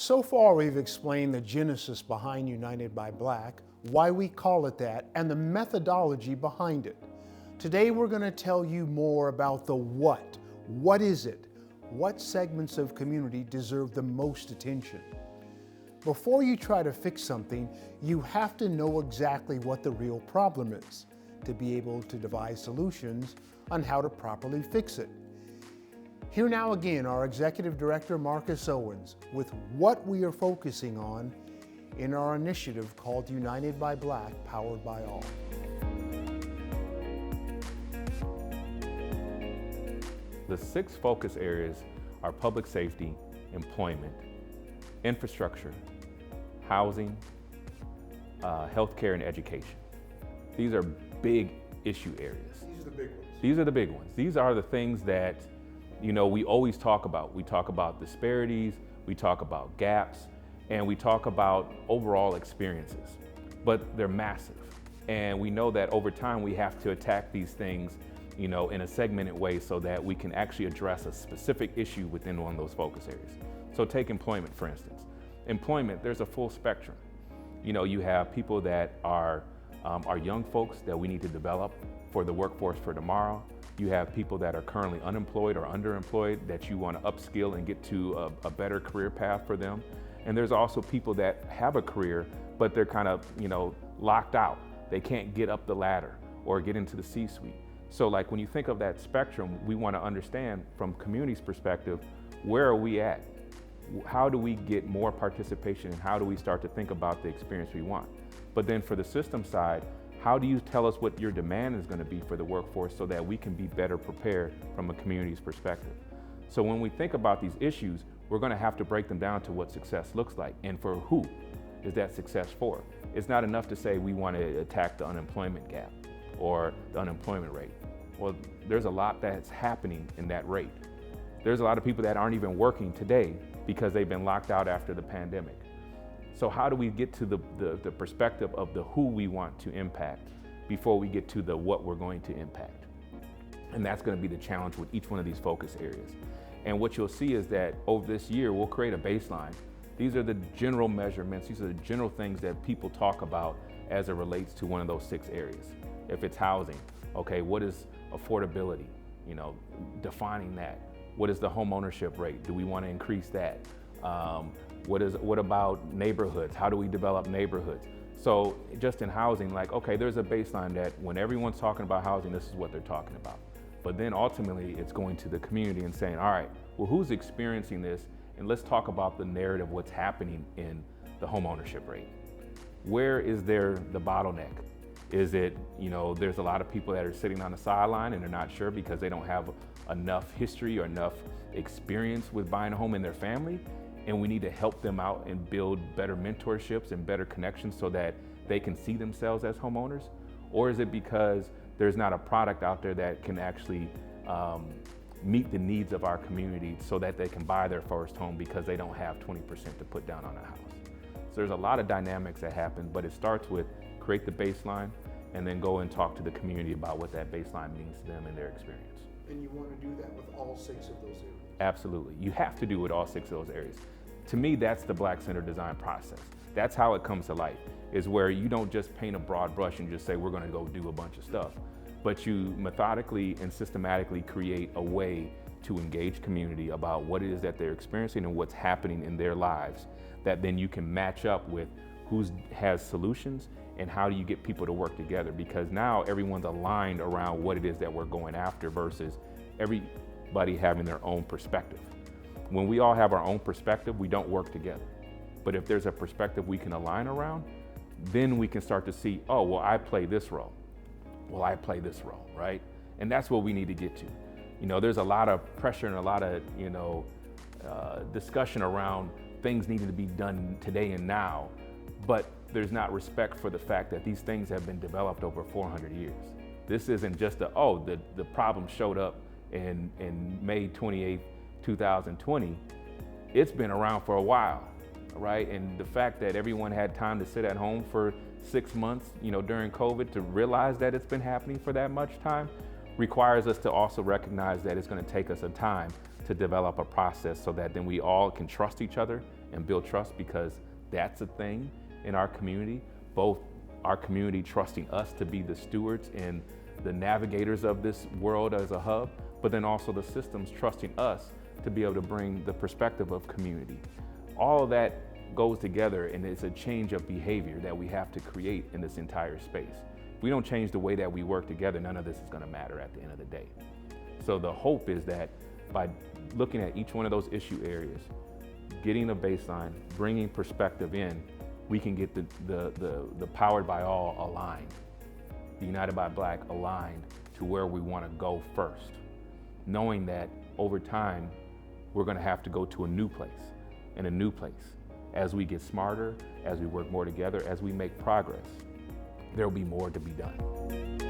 So far, we've explained the genesis behind United by Black, why we call it that, and the methodology behind it. Today, we're going to tell you more about the what. What is it? What segments of community deserve the most attention? Before you try to fix something, you have to know exactly what the real problem is to be able to devise solutions on how to properly fix it. Here now again, our Executive Director, Marcus Owens, with what we are focusing on in our initiative called United by Black, Powered by All. The 6 focus areas are public safety, employment, infrastructure, housing, healthcare, and education. These are big issue areas. These are the big ones. These are the big ones. These are the things that, we always talk about. We talk about disparities, we talk about gaps, and we talk about overall experiences, but they're massive. And we know that over time we have to attack these things, in a segmented way so that we can actually address a specific issue within one of those focus areas. So take employment, for instance. Employment, there's a full spectrum. You have people that are young folks that we need to develop for the workforce for tomorrow. You have people that are currently unemployed or underemployed that you want to upskill and get to a better career path for them. And there's also people that have a career, but they're kind of, locked out. They can't get up the ladder or get into the C-suite. So like when you think of that spectrum, we want to understand from community's perspective, where are we at? How do we get more participation and how do we start to think about the experience we want? But then for the system side, how do you tell us what your demand is going to be for the workforce so that we can be better prepared from a community's perspective? So when we think about these issues, we're going to have to break them down to what success looks like and for who is that success for. It's not enough to say we want to attack the unemployment gap or the unemployment rate. Well, there's a lot that's happening in that rate. There's a lot of people that aren't even working today because they've been locked out after the pandemic. So how do we get to the perspective of the who we want to impact before we get to the what we're going to impact? And that's going to be the challenge with each one of these focus areas. And what you'll see is that over this year, we'll create a baseline. These are the general measurements. These are the general things that people talk about as it relates to one of those 6 areas. If it's housing, okay, what is affordability? Defining that. What is the home ownership rate? Do we want to increase that? What about neighborhoods? How do we develop neighborhoods? So just in housing, okay, there's a baseline that when everyone's talking about housing, this is what they're talking about. But then ultimately it's going to the community and saying, all right, well, who's experiencing this? And let's talk about the narrative, what's happening in the home ownership rate. Where is there the bottleneck? Is it, there's a lot of people that are sitting on the sideline and they're not sure because they don't have enough history or enough experience with buying a home in their family, and we need to help them out and build better mentorships and better connections so that they can see themselves as homeowners? Or is it because there's not a product out there that can actually meet the needs of our community so that they can buy their first home because they don't have 20% to put down on a house? So there's a lot of dynamics that happen, but it starts with create the baseline and then go and talk to the community about what that baseline means to them and their experience. And you want to do that with all 6 of those areas? Absolutely. You have to do it with all 6 of those areas. To me, that's the Black-centered design process. That's how it comes to life, is where you don't just paint a broad brush and just say, we're going to go do a bunch of stuff, but you methodically and systematically create a way to engage community about what it is that they're experiencing and what's happening in their lives, that then you can match up with who has solutions and how do you get people to work together, because now everyone's aligned around what it is that we're going after versus everybody having their own perspective. When we all have our own perspective, we don't work together. But if there's a perspective we can align around, then we can start to see, oh, well, I play this role. Well, I play this role, right? And that's what we need to get to. There's a lot of pressure and a lot of, discussion around things needing to be done today and now, but there's not respect for the fact that these things have been developed over 400 years. This isn't just the problem showed up in May 28th, 2020. It's been around for a while, right? And the fact that everyone had time to sit at home for 6 months, during COVID to realize that it's been happening for that much time requires us to also recognize that it's going to take us some time to develop a process so that then we all can trust each other and build trust, because that's a thing in our community, both our community trusting us to be the stewards and the navigators of this world as a hub, but then also the systems trusting us to be able to bring the perspective of community. All of that goes together, and it's a change of behavior that we have to create in this entire space. If we don't change the way that we work together, none of this is going to matter at the end of the day. So the hope is that by looking at each one of those issue areas, getting a baseline, bringing perspective in, we can get the Powered by All aligned, the United by Black aligned to where we want to go first, knowing that over time, we're going to have to go to a new place and a new place. As we get smarter, as we work more together, as we make progress, there will be more to be done.